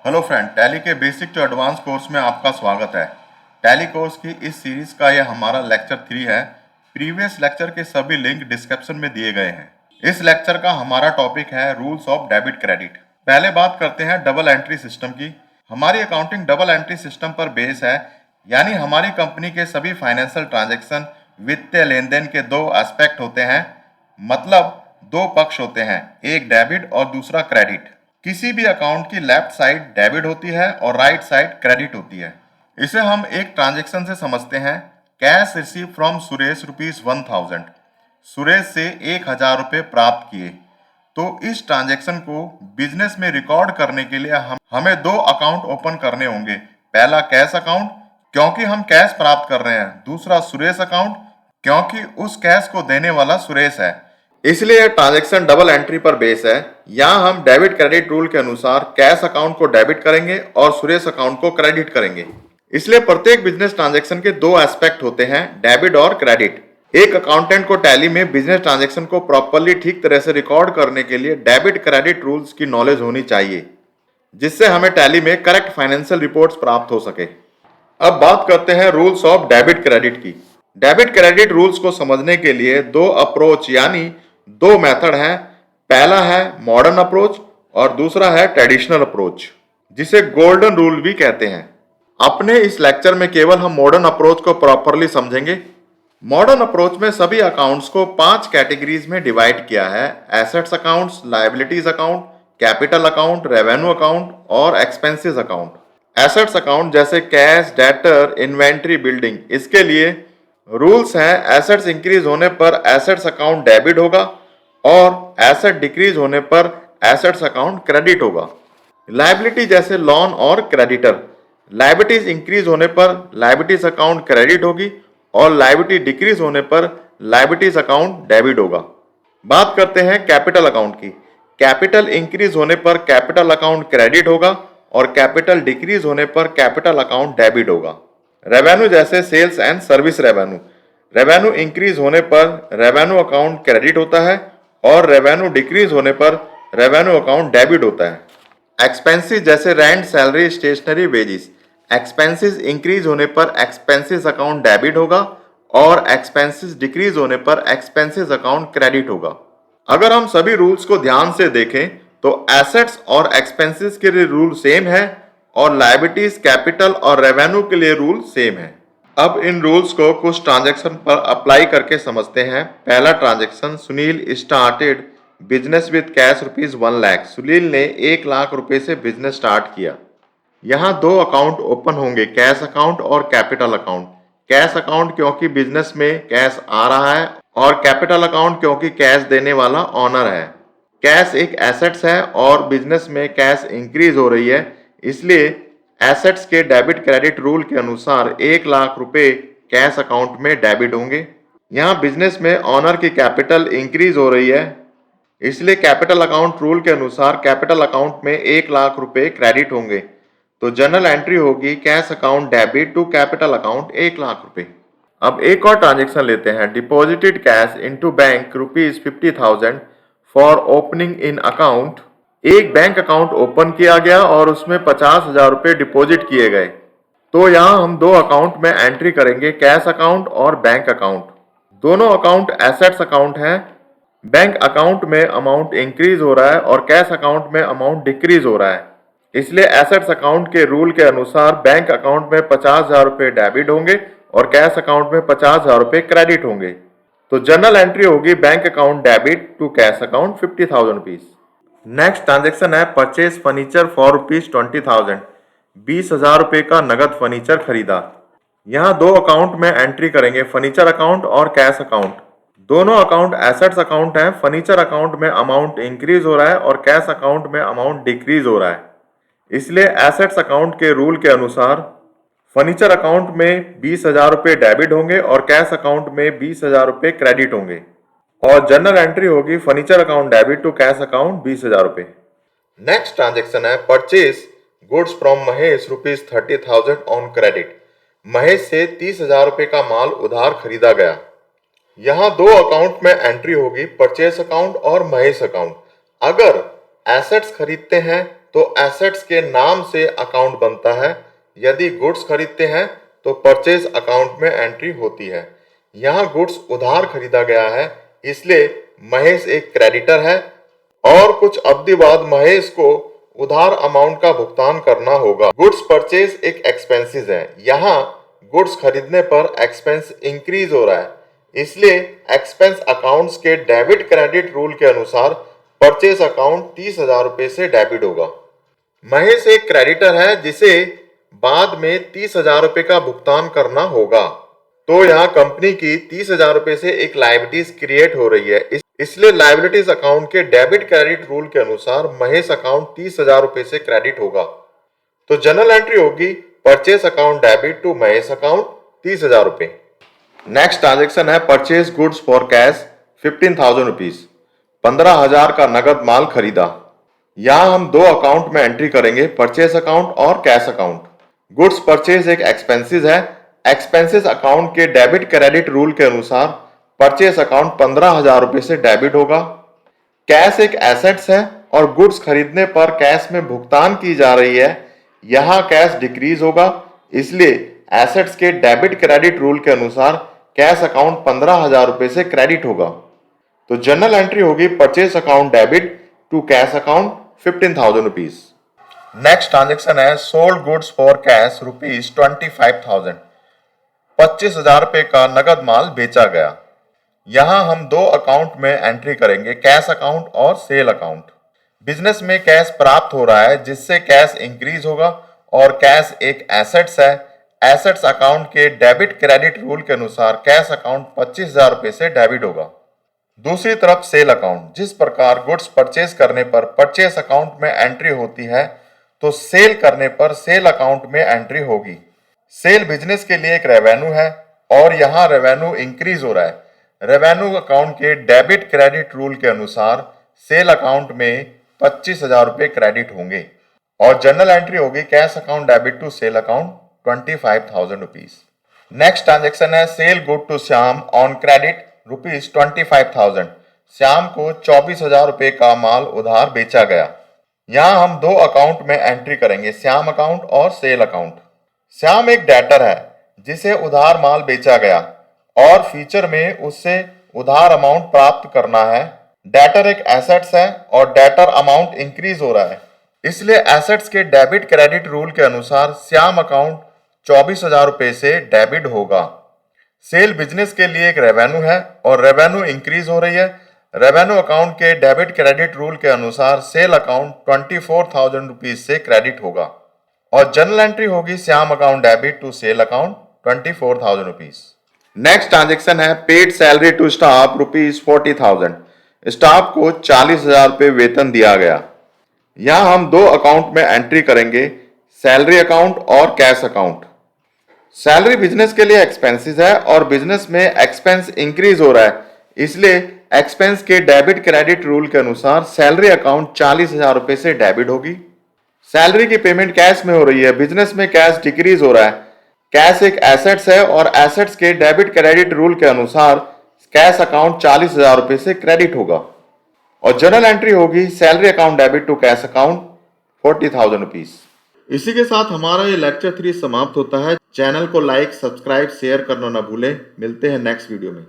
Hello friend, tally के basic to advance course में आपका स्वागत है। टैली कोर्स की इस सीरीज का यह हमारा लेक्चर 3 है। प्रीवियस लेक्चर के सभी लिंक डिस्क्रिप्शन में दिए गए हैं। इस लेक्चर का हमारा टॉपिक है रूल्स ऑफ डेबिट क्रेडिट। पहले बात करते हैं डबल एंट्री सिस्टम की। हमारी अकाउंटिंग डबल एंट्री सिस्टम पर बेस है, यानी हमारी कंपनी के सभी फाइनेंशियल ट्रांजेक्शन वित्तीय लेन देन के दो एस्पेक्ट होते हैं, मतलब दो पक्ष होते हैं, एक डेबिट और दूसरा क्रेडिट। किसी भी अकाउंट की लेफ्ट साइड डेबिट होती है और राइट साइड क्रेडिट होती है। इसे हम एक ट्रांजैक्शन से समझते हैं। Cash receive from Suresh ₹1000। Suresh से 1000 रुपये प्राप्त किए, तो इस ट्रांजैक्शन को बिजनेस में रिकॉर्ड करने के लिए हमें दो अकाउंट ओपन करने होंगे। पहला कैश अकाउंट, क्योंकि हम कैश प्राप्त कर रहे हैं। दूसरा सुरेश अकाउंट, क्योंकि उस कैश को देने वाला सुरेश है। इसलिए यह ट्रांजैक्शन डबल एंट्री पर बेस है। यहाँ हम डेबिट क्रेडिट रूल के अनुसार कैश अकाउंट को डेबिट करेंगे और सुरेश अकाउंट को क्रेडिट करेंगे। इसलिए प्रत्येक बिजनेस ट्रांजैक्शन के दो एस्पेक्ट होते हैं, डेबिट और क्रेडिट। एक अकाउंटेंट को टैली में बिजनेस ट्रांजैक्शन को प्रॉपर्ली ठीक तरह से रिकॉर्ड करने के लिए डेबिट क्रेडिट रूल्स की नॉलेज होनी चाहिए, जिससे हमें टैली में करेक्ट फाइनेंशियल रिपोर्ट्स प्राप्त हो सके। अब बात करते हैं रूल्स ऑफ डेबिट क्रेडिट की। डेबिट क्रेडिट रूल्स को समझने के लिए दो अप्रोच यानी दो मेथड हैं। पहला है मॉडर्न अप्रोच और दूसरा है ट्रेडिशनल अप्रोच, जिसे गोल्डन रूल भी कहते हैं। अपने इस लेक्चर में केवल हम मॉडर्न अप्रोच को प्रॉपरली समझेंगे। मॉडर्न अप्रोच में सभी अकाउंट्स को 5 कैटेगरीज में डिवाइड किया है: assets accounts, liabilities account, capital account, revenue account और एक्सपेंसेस अकाउंट। एसेट्स अकाउंट जैसे कैश, डेटर, इन्वेंट्री, बिल्डिंग, इसके लिए रूल्स हैं। एसेट्स इंक्रीज होने पर एसेट्स अकाउंट डेबिट होगा और एसेट डिक्रीज होने पर एसेट्स अकाउंट क्रेडिट होगा। लायबिलिटी जैसे लोन और क्रेडिटर, लायबिलिटीज इंक्रीज होने पर लायबिलिटीज अकाउंट क्रेडिट होगी और लायबिलिटी डिक्रीज होने पर लायबिलिटीज अकाउंट डेबिट होगा। बात करते हैं कैपिटल अकाउंट की। कैपिटल इंक्रीज होने पर कैपिटल अकाउंट क्रेडिट होगा और कैपिटल डिक्रीज होने पर कैपिटल अकाउंट डेबिट होगा। रेवेन्यू जैसे sales and service revenue, revenue increase होने पर रेवेन्यू अकाउंट क्रेडिट होता है और रेवेन्यू डिक्रीज होने पर रेवेन्यू अकाउंट डेबिट होता है। एक्सपेंसेस जैसे rent, salary, stationery, wages, expenses increase होने पर एक्सपेंसेस अकाउंट डेबिट होगा और एक्सपेंसेस डिक्रीज होने पर एक्सपेंसेस अकाउंट क्रेडिट होगा। अगर हम सभी रूल्स को ध्यान से देखें तो एसेट्स और एक्सपेंसेस के लिए रूल सेम है और लायबिलिटीज, कैपिटल और रेवेन्यू के लिए रूल सेम है। अब इन रूल्स को कुछ ट्रांजैक्शन पर अप्लाई करके समझते हैं। पहला transaction, Sunil started business with cash ₹1 lakh. Sunil ने 1 लाख रुपए से बिजनेस स्टार्ट किया। यहाँ दो अकाउंट ओपन होंगे, कैश अकाउंट और कैपिटल अकाउंट। कैश अकाउंट क्योंकि बिजनेस में कैश आ रहा है और कैपिटल अकाउंट क्योंकि कैश देने वाला ऑनर है। कैश एक एसेट्स है और बिजनेस में कैश इंक्रीज हो रही है, इसलिए एसेट्स के डेबिट क्रेडिट रूल के अनुसार 1 लाख रुपए कैश अकाउंट में डेबिट होंगे। यहाँ बिजनेस में ऑनर की कैपिटल इंक्रीज हो रही है, इसलिए कैपिटल अकाउंट रूल के अनुसार कैपिटल अकाउंट में 1 लाख रुपए क्रेडिट होंगे। तो जनरल एंट्री होगी cash account debit to capital account 1 lakh रुपए। अब एक और ट्रांजेक्शन लेते हैं। Deposited cash into bank ₹50,000 for opening in account. एक बैंक अकाउंट ओपन किया गया और उसमें 50,000 रुपये डिपॉजिट किए गए। तो यहाँ हम दो अकाउंट में एंट्री करेंगे, कैश अकाउंट और बैंक अकाउंट। दोनों अकाउंट एसेट्स अकाउंट हैं। बैंक अकाउंट में अमाउंट इंक्रीज हो रहा है और कैश अकाउंट में अमाउंट डिक्रीज हो रहा है, इसलिए एसेट्स अकाउंट के रूल के अनुसार बैंक अकाउंट में 50,000 रुपये डेबिट होंगे और कैश अकाउंट में 50,000 रुपये क्रेडिट होंगे। तो जनरल एंट्री होगी bank account debit to cash account 50,000 rupees. Next transaction है परचेज फर्नीचर फॉर ₹20,000। 20,000 रुपये का नगद फर्नीचर खरीदा। यहाँ दो अकाउंट में एंट्री करेंगे, फर्नीचर अकाउंट और कैश अकाउंट। दोनों अकाउंट एसेट्स अकाउंट हैं। फर्नीचर अकाउंट में अमाउंट इंक्रीज हो रहा है और कैश अकाउंट में अमाउंट डिक्रीज हो रहा है, इसलिए एसेट्स अकाउंट के रूल के अनुसार फर्नीचर अकाउंट में 20,000 रुपये डेबिट होंगे और कैश अकाउंट में 20,000 रुपये क्रेडिट होंगे और जनरल एंट्री होगी furniture account debit to cash account 20,000 रुपये। नेक्स्ट ट्रांजेक्शन है purchase goods from Mahesh ₹30,000 on credit. Mahesh से 30,000 रुपये का माल उधार खरीदा गया। यहाँ दो अकाउंट में एंट्री होगी, परचेज अकाउंट और महेश अकाउंट। अगर एसेट्स खरीदते हैं तो एसेट्स के नाम से अकाउंट बनता है। यदि गुड्स खरीदते हैं तो परचेज अकाउंट में एंट्री होती है। यहाँ गुड्स उधार खरीदा गया है, इसलिए महेश एक क्रेडिटर है और कुछ अवधि बाद महेश को उधार अमाउंट का भुगतान करना होगा। गुड्स परचेज एक एक्सपेंसेस है। यहाँ गुड्स खरीदने पर एक्सपेंस इंक्रीज हो रहा है, इसलिए एक्सपेंस अकाउंट्स के डेबिट क्रेडिट रूल के अनुसार परचेज अकाउंट 30,000 रुपए से डेबिट होगा। महेश एक क्रेडिटर है जिसे बाद में 30,000 रुपए का भुगतान करना होगा, तो यहाँ कंपनी की 30,000 रुपए से एक लायबिलिटीज क्रिएट हो रही है, इसलिए लायबिलिटीज अकाउंट के डेबिट क्रेडिट रूल के अनुसार महेश अकाउंट 30,000 रुपए से क्रेडिट होगा। तो जनरल एंट्री होगी purchase account debit to Mahesh account 30,000 रुपए। नेक्स्ट ट्रांजेक्शन है purchase goods for cash 15,000 rupees. 15,000 का नगद माल खरीदा। यहाँ हम दो अकाउंट में एंट्री करेंगे, परचेस अकाउंट और कैश अकाउंट। गुड्स परचेज एक एक्सपेंसेस है। एक्सपेंसेस अकाउंट के डेबिट क्रेडिट रूल के अनुसार परचेस अकाउंट 15,000 रुपए से डेबिट होगा। कैश एक एसेट्स है और गुड्स खरीदने पर कैश में भुगतान की जा रही है। यहाँ कैश डिक्रीज होगा, इसलिए एसेट्स के डेबिट क्रेडिट रूल के अनुसार कैश अकाउंट 15,000 रुपए से क्रेडिट होगा। तो जनरल एंट्री होगी purchase account debit to cash account 15,000 rupees. Next transaction है sold goods for cash rupees 25,000। 25,000 रुपए का नगद माल बेचा गया। यहाँ हम दो अकाउंट में एंट्री करेंगे, कैश अकाउंट और सेल अकाउंट। बिजनेस में कैश प्राप्त हो रहा है, जिससे कैश इंक्रीज होगा और कैश एक एसेट्स है। एसेट्स अकाउंट के डेबिट क्रेडिट रूल के अनुसार कैश अकाउंट 25,000 रुपए से डेबिट होगा। दूसरी तरफ सेल अकाउंट, जिस प्रकार गुड्स परचेज करने पर परचेस अकाउंट में एंट्री होती है, तो सेल करने पर सेल अकाउंट में एंट्री होगी। सेल बिजनेस के लिए एक रेवेन्यू है और यहाँ रेवेन्यू इंक्रीज हो रहा है। रेवेन्यू अकाउंट के डेबिट क्रेडिट रूल के अनुसार सेल अकाउंट में 25,000 रुपए क्रेडिट होंगे और जनरल एंट्री होगी cash account debit to sale account 25,000 rupees. Next transaction है sale good to Shyam on credit rupees 25,000। Shyam को 24,000 रुपए का माल उधार बेचा गया। यहाँ हम दो अकाउंट में एंट्री करेंगे, श्याम अकाउंट और सेल अकाउंट। श्याम एक डेटर है जिसे उधार माल बेचा गया और फ्यूचर में उससे उधार अमाउंट प्राप्त करना है। डेटर एक एसेट्स है और डेटर अमाउंट इंक्रीज हो रहा है, इसलिए एसेट्स के डेबिट क्रेडिट रूल के अनुसार श्याम अकाउंट 24,000 रुपए से डेबिट होगा। सेल बिजनेस के लिए एक रेवेन्यू है और रेवेन्यू इंक्रीज हो रही है। रेवेन्यू अकाउंट के डेबिट क्रेडिट रूल के अनुसार सेल अकाउंट 24,000 रुपीज से क्रेडिट होगा और जनरल एंट्री होगी Shyam account debit to sale account 24,000 rupees. Next transaction है paid salary to staff rupees 40,000। Staff को 40,000 रुपए वेतन दिया गया। यहाँ हम दो अकाउंट में एंट्री करेंगे, सैलरी अकाउंट और कैश अकाउंट। सैलरी बिजनेस के लिए एक्सपेंसेस है और बिजनेस में एक्सपेंस इंक्रीज हो रहा है, इसलिए एक्सपेंस के डेबिट क्रेडिट रूल के अनुसार सैलरी अकाउंट 40,000 रुपए से डेबिट होगी। सैलरी की पेमेंट कैश में हो रही है, बिजनेस में कैश डिक्रीज हो रहा है। कैश एक एसेट्स है और एसेट्स के डेबिट क्रेडिट रूल के अनुसार कैश अकाउंट 40,000 रुपए से क्रेडिट होगा और जनरल एंट्री होगी salary account debit to cash account 40,000 rupees. इसी के साथ हमारा ये लेक्चर 3 समाप्त होता है। चैनल को लाइक, सब्सक्राइब, शेयर करना ना भूलें। मिलते हैं नेक्स्ट वीडियो में।